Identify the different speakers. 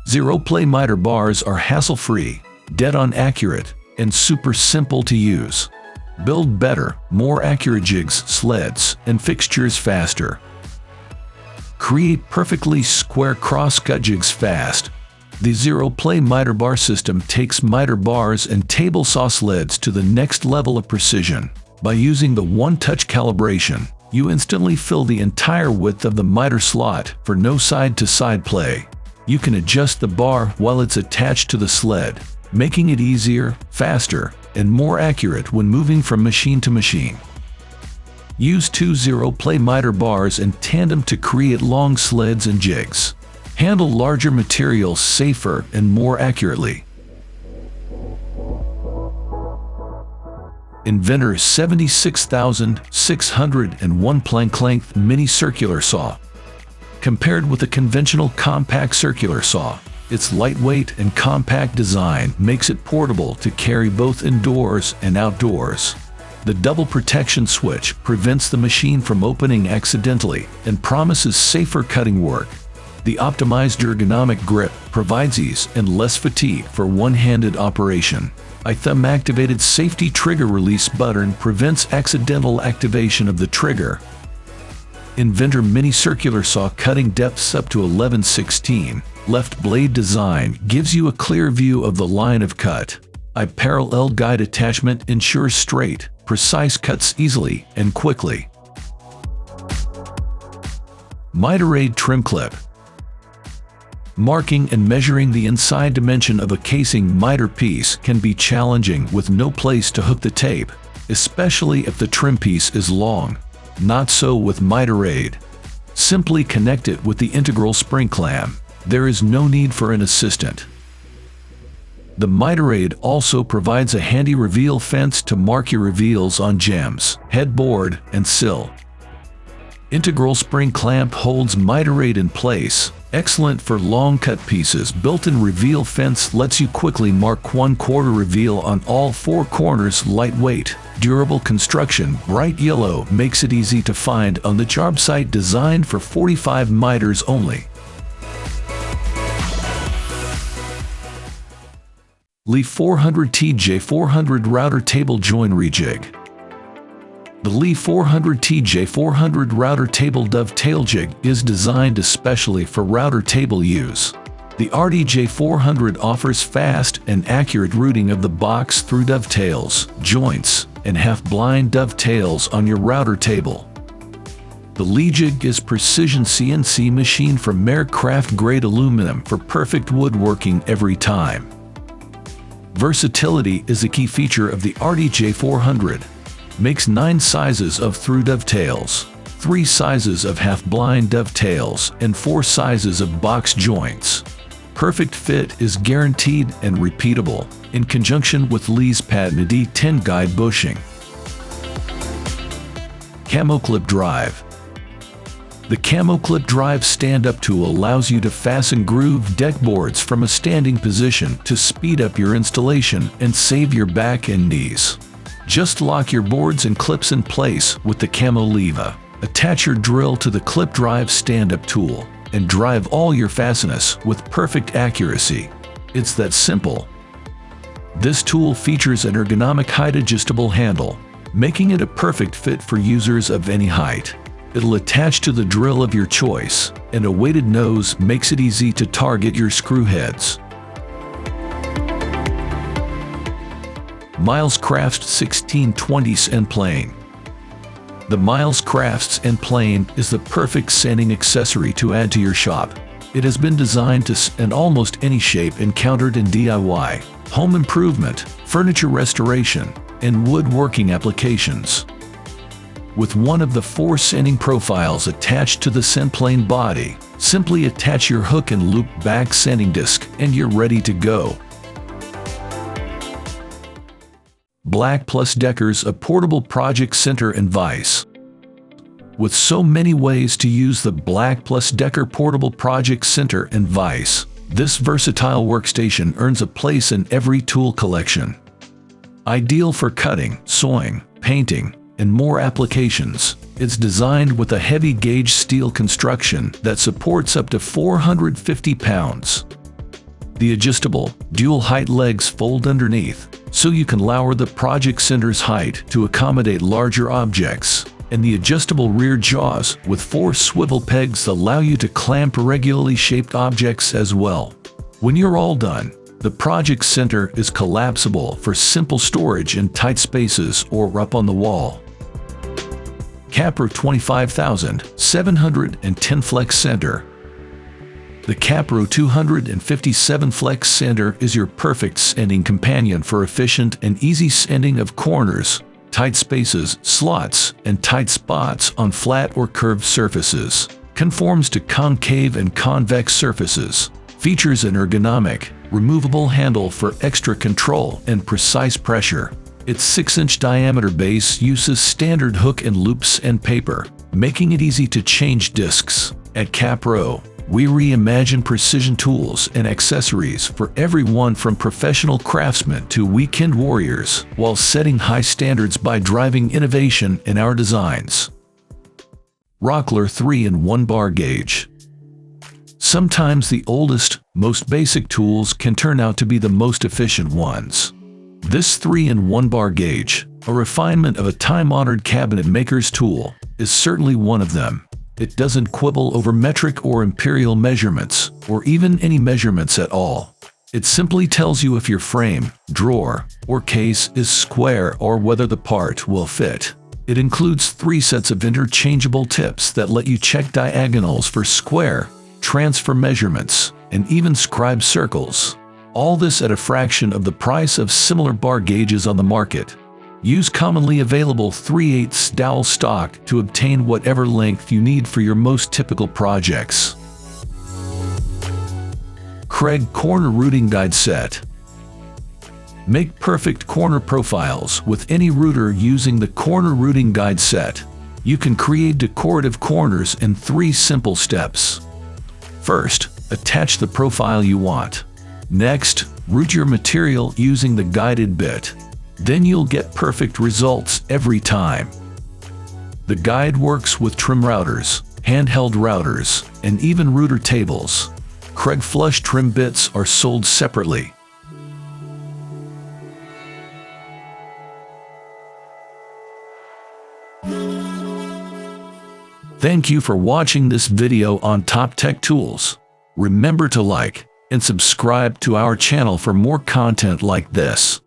Speaker 1: ZeroPlay miter bars are hassle-free, dead-on accurate, and super simple to use. Build better, more accurate jigs, sleds, and fixtures faster. Create perfectly square cross-cut jigs fast. The ZeroPlay miter bar system takes miter bars and table saw sleds to the next level of precision. By using the one-touch calibration, you instantly fill the entire width of the miter slot for no side-to-side play. You can adjust the bar while it's attached to the sled, making it easier, faster, and more accurate when moving from machine to machine. Use 2 ZeroPlay miter bars in tandem to create long sleds and jigs. Handle larger materials safer and more accurately. Enventor 76601 plank length mini circular saw. Compared with a conventional compact circular saw, its lightweight and compact design makes it portable to carry both indoors and outdoors. The double protection switch prevents the machine from opening accidentally and promises safer cutting work. The optimized ergonomic grip provides ease and less fatigue for one-handed operation. A thumb-activated safety trigger release button prevents accidental activation of the trigger. Enventor mini circular saw cutting depths up to 11/16. Left blade design gives you a clear view of the line of cut. A parallel guide attachment ensures straight, precise cuts easily and quickly. Microjig trim clip. Marking and measuring the inside dimension of a casing miter piece can be challenging with no place to hook the tape, especially if the trim piece is long. Not so with Microjig. Simply connect it with the integral spring clamp. There is no need for an assistant. The Microjig also provides a handy reveal fence to mark your reveals on gems, headboard, and sill. Integral spring clamp holds Microjig in place. Excellent for long cut pieces. Built-in reveal fence lets you quickly mark 1/4 reveal on all 4 corners. Lightweight, durable construction. Bright yellow makes it easy to find on the job site. Designed for 45 miters only. Leigh 400TJ400 router table joinery jig. The Leigh 400TJ400 router table dovetail jig is designed especially for router table use. The RTJ400 offers fast and accurate routing of the box through dovetails, joints, and half-blind dovetails on your router table. The Leigh jig is precision CNC machined from Milescraft grade aluminum for perfect woodworking every time. Versatility is a key feature of the RTJ400. Makes 9 sizes of through dovetails, 3 sizes of half-blind dovetails, and 4 sizes of box joints. Perfect fit is guaranteed and repeatable, in conjunction with Leigh's patented E10 guide bushing. Camo ClipDRIVE. The Camo ClipDRIVE stand-up tool allows you to fasten grooved deck boards from a standing position to speed up your installation and save your back and knees. Just lock your boards and clips in place with the Camo lever. Attach your drill to the ClipDRIVE stand-up tool and drive all your fasteners with perfect accuracy. It's that simple. This tool features an ergonomic height-adjustable handle, making it a perfect fit for users of any height. It'll attach to the drill of your choice, and a weighted nose makes it easy to target your screw heads. Milescraft 1620 SandPlane. The Milescraft SandPlane is the perfect sanding accessory to add to your shop. It has been designed to sand almost any shape encountered in DIY, home improvement, furniture restoration, and woodworking applications. With one of the 4 sanding profiles attached to the SandPlane body, simply attach your hook and loop back sanding disc and you're ready to go. BLACK+DECKER's a portable project center and Vise. With so many ways to use the BLACK+DECKER portable project center and Vise, this versatile workstation earns a place in every tool collection. Ideal for cutting, sewing, painting, and more applications, it's designed with a heavy-gauge steel construction that supports up to 450 pounds. The adjustable, dual-height legs fold underneath, so you can lower the project center's height to accommodate larger objects, and the adjustable rear jaws with 4 swivel pegs allow you to clamp irregularly shaped objects as well. When you're all done, the project center is collapsible for simple storage in tight spaces or up on the wall. Kapro 25710 Flex Center. The Kapro 257 Flex Center is your perfect sanding companion for efficient and easy sanding of corners, tight spaces, slots, and tight spots on flat or curved surfaces. Conforms to concave and convex surfaces. Features an ergonomic, removable handle for extra control and precise pressure. Its 6-inch diameter base uses standard hook and loops and paper, making it easy to change discs. At Kapro, we reimagine precision tools and accessories for everyone from professional craftsmen to weekend warriors, while setting high standards by driving innovation in our designs. Rockler 3-in-1 Bar Gauge. Sometimes the oldest, most basic tools can turn out to be the most efficient ones. This 3-in-1 bar gauge, a refinement of a time-honored cabinet maker's tool, is certainly one of them. It doesn't quibble over metric or imperial measurements, or even any measurements at all. It simply tells you if your frame, drawer, or case is square or whether the part will fit. It includes 3 sets of interchangeable tips that let you check diagonals for square, transfer measurements, and even scribe circles. All this at a fraction of the price of similar bar gauges on the market. Use commonly available 3/8 dowel stock to obtain whatever length you need for your most typical projects. Kreg Corner Routing Guide Set. Make perfect corner profiles with any router using the Corner Routing Guide Set. You can create decorative corners in 3 simple steps. First, attach the profile you want. Next, route your material using the guided bit. Then you'll get perfect results every time. The guide works with trim routers, handheld routers, and even router tables. Kreg flush trim bits are sold separately. Thank you for watching this video on Top Tech Tools. Remember to like and subscribe to our channel for more content like this.